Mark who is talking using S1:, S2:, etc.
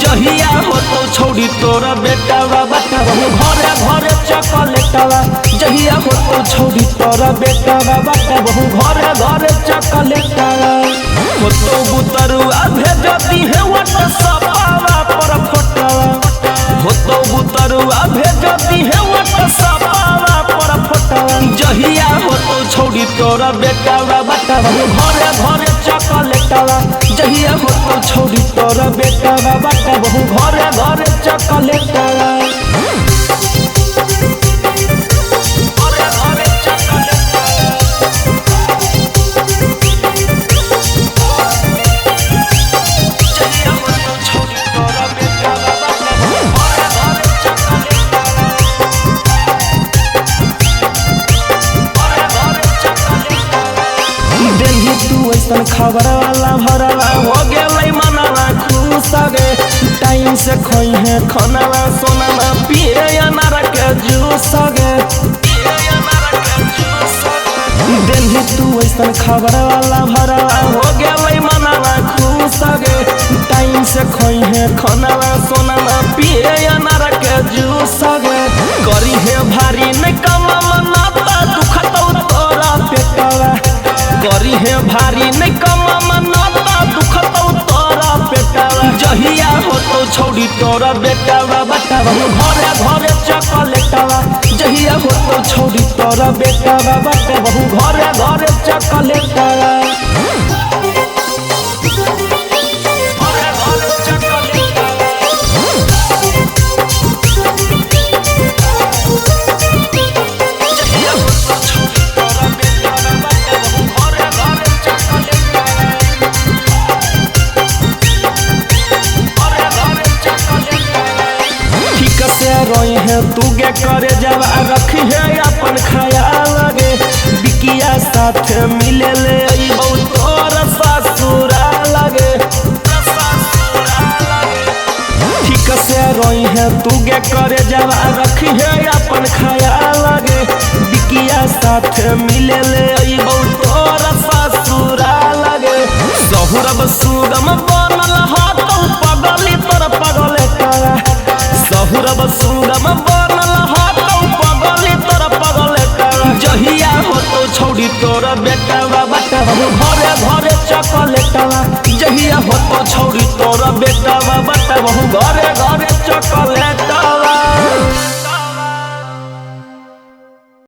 S1: जहिया हो तो छोड़ी तोरा बेटावा बतावा घरे घरे चॉकलेटवा जहिया हो तो छोड़ी तोरा बेटावा बतावा घरे घरे चॉकलेटवा हो तो बुतरुआ भेज दी है व्हाट्सएपवा पर फोटोवा हो तो बुतरुआ भेज दी है व्हाट्सएपवा पर फोटोवा जहिया हो तो छोड़ी तोरा बेटावा बतावा घरे घरे चॉकलेटवा जहिया हो तो छोड़ी तोरा बेटावा बतावा घरे घरे चॉकलेटवा ऐसन खबर वाला भरवा हो गए मनवा खुश गे टाइम से खोई है खाना सोना पिए अनार के जूस गे दिल्ली तू ऐसन खबर वाला भरवा हो गए मनवा खुश गे टाइम से खोई है खाना सोना पिए अनार के जूस गे करी है भारी न कमा मनाता दुखत तोरा पेटवा करी है भारी नहीं कमा मनाता दुखत तोरा बेटावा जहिया हो तो छोड़ी तोरा बेटावा बतावा घरे घरे चॉकलेटवा जहिया हो तो छोड़ी तोरा बेटावा बतावा घरे घरे चॉकलेटवा रोई है तू गे करे जब रखी है अपन ख्याल लगे बिकिया साथ मिले ले बहुत तोर ससुरा लगे ठीक से रोई है तू गे करे जब रखी है अपन ख्याल लगे बिकिया साथ मिले ले बहुत तोर ससुरा लगे सहुरब सुगम बनल हाथ पगली तोर पगले करा सहुरब सुगम बनल हाथ पगली तोर पगले करा जहिया हो तो छोड़ी तोरा बेटावा बतावा घरे घरे चॉकलेटवा जहिया हो तो छोड़ी